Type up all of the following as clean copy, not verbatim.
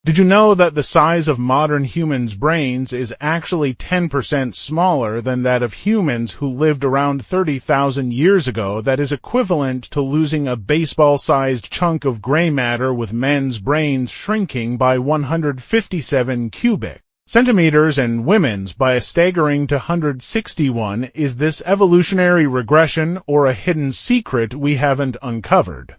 Did you know that the size of modern humans' brains is actually 10% smaller than that of humans who lived around 30,000 years ago? That is equivalent to losing a baseball-sized chunk of gray matter, with men's brains shrinking by 157 cubic centimeters and women's by a staggering 261. Is this evolutionary regression or a hidden secret we haven't uncovered?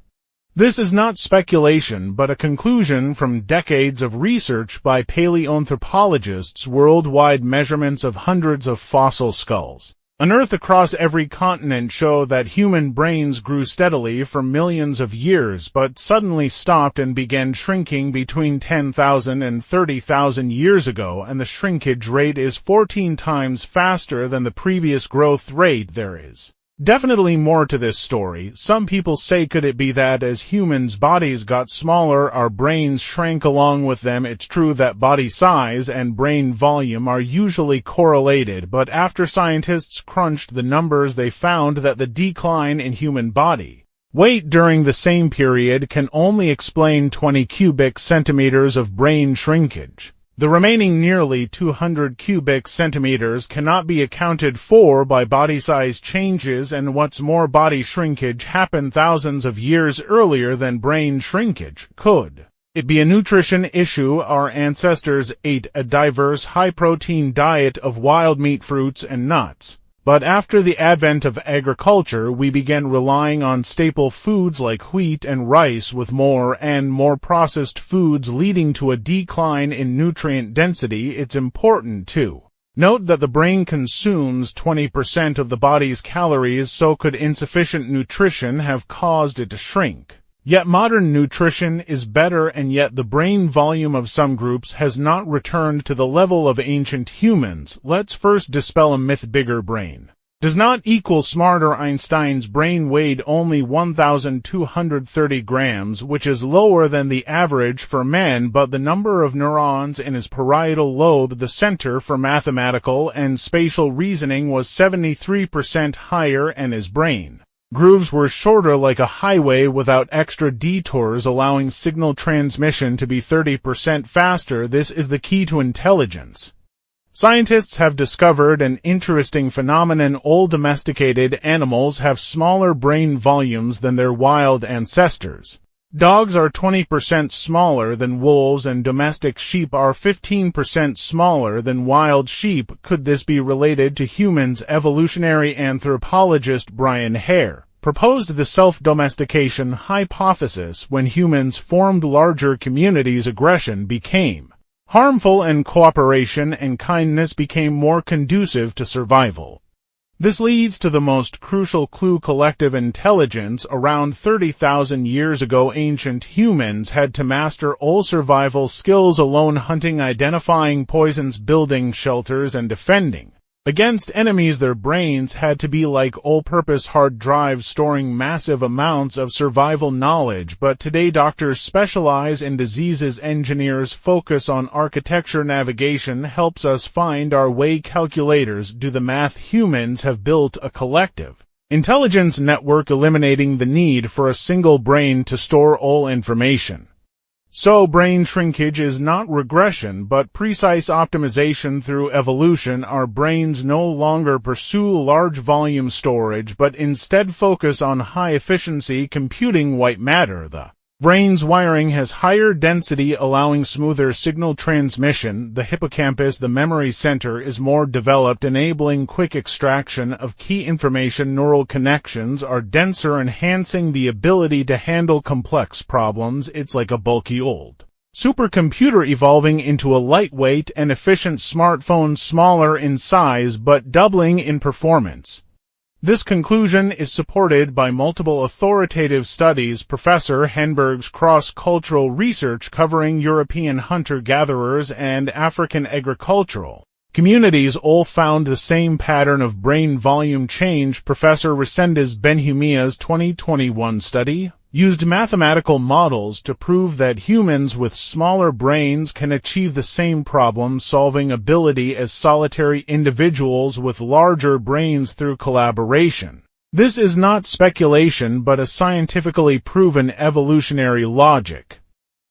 This is not speculation, but a conclusion from decades of research by paleoanthropologists worldwide. Measurements of hundreds of fossil skulls unearthed across every continent show that human brains grew steadily for millions of years, but suddenly stopped and began shrinking between 10,000 and 30,000 years ago, and the shrinkage rate is 14 times faster than the previous growth rate. There is definitely more to this story. Some people say, could it be that as humans' bodies got smaller, our brains shrank along with them? It's true that body size and brain volume are usually correlated, but after scientists crunched the numbers, they found that the decline in human body weight during the same period can only explain 20 cubic centimeters of brain shrinkage. The remaining nearly 200 cubic centimeters cannot be accounted for by body size changes, and what's more, body shrinkage happened thousands of years earlier than brain shrinkage. Could it be a nutrition issue? Our ancestors ate a diverse, high-protein diet of wild meat, fruits, and nuts. But after the advent of agriculture, we began relying on staple foods like wheat and rice, with more and more processed foods leading to a decline in nutrient density. It's important to note that the brain consumes 20% of the body's calories, so could insufficient nutrition have caused it to shrink? Yet modern nutrition is better, and yet the brain volume of some groups has not returned to the level of ancient humans. Let's first dispel a myth: bigger brain does not equal smarter. Einstein's brain weighed only 1,230 grams, which is lower than the average for men, but the number of neurons in his parietal lobe, the center for mathematical and spatial reasoning, was 73% higher, and his brain grooves were shorter, like a highway without extra detours, allowing signal transmission to be 30% faster. This is the key to intelligence. Scientists have discovered an interesting phenomenon. All domesticated animals have smaller brain volumes than their wild ancestors. Dogs are 20% smaller than wolves, and domestic sheep are 15% smaller than wild sheep. Could this be related to humans? Evolutionary anthropologist Brian Hare proposed the self-domestication hypothesis. When humans formed larger communities, aggression became harmful, and cooperation and kindness became more conducive to survival. This leads to the most crucial clue: collective intelligence. Around 30,000 years ago, ancient humans had to master all survival skills alone: hunting, identifying poisons, building shelters, and defending against enemies. Their brains had to be like all-purpose hard drives, storing massive amounts of survival knowledge. But today, doctors specialize in diseases, engineers focus on architecture, navigation helps us find our way, calculators do the math. Humans have built a collective intelligence network, eliminating the need for a single brain to store all information. So brain shrinkage is not regression, but precise optimization through evolution. Our brains no longer pursue large volume storage, but instead focus on high-efficiency computing. White matter. The brain's wiring has higher density, allowing smoother signal transmission. The hippocampus, the memory center, is more developed, enabling quick extraction of key information. Neural connections are denser, enhancing the ability to handle complex problems. It's like a bulky old supercomputer evolving into a lightweight and efficient smartphone, smaller in size but doubling in performance. This conclusion is supported by multiple authoritative studies. Professor Henberg's cross-cultural research covering European hunter-gatherers and African agricultural communities all found the same pattern of brain volume change. Professor Resendez Benhumia's 2021 study used mathematical models to prove that humans with smaller brains can achieve the same problem-solving ability as solitary individuals with larger brains through collaboration. This is not speculation, but a scientifically proven evolutionary logic.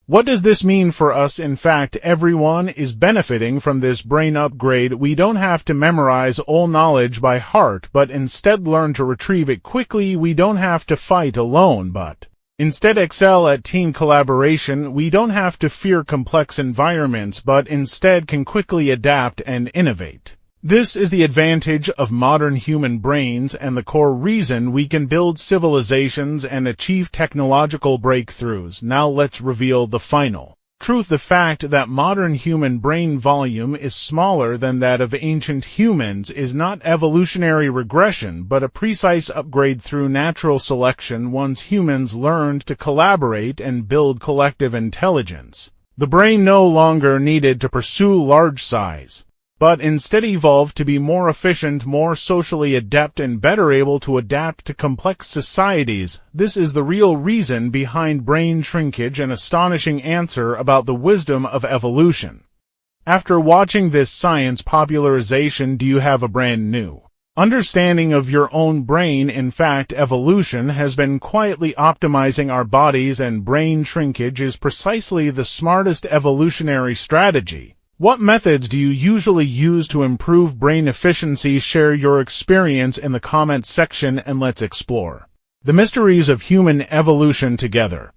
What does this mean for us? In fact, everyone is benefiting from this brain upgrade. We don't have to memorize all knowledge by heart, but instead learn to retrieve it quickly. We don't have to fight alone, but instead excel at team collaboration. We don't have to fear complex environments, but instead can quickly adapt and innovate. This is the advantage of modern human brains and the core reason we can build civilizations and achieve technological breakthroughs. Now let's reveal the final truth. The fact that modern human brain volume is smaller than that of ancient humans is not evolutionary regression, but a precise upgrade through natural selection. Once humans learned to collaborate and build collective intelligence, the brain no longer needed to pursue large size, but instead evolved to be more efficient, more socially adept, and better able to adapt to complex societies. This is the real reason behind brain shrinkage, an astonishing answer about the wisdom of evolution. After watching this science popularization, do you have a brand new understanding of your own brain? In fact, evolution has been quietly optimizing our bodies, and brain shrinkage is precisely the smartest evolutionary strategy. What methods do you usually use to improve brain efficiency? Share your experience in the comments section and let's explore the mysteries of human evolution together.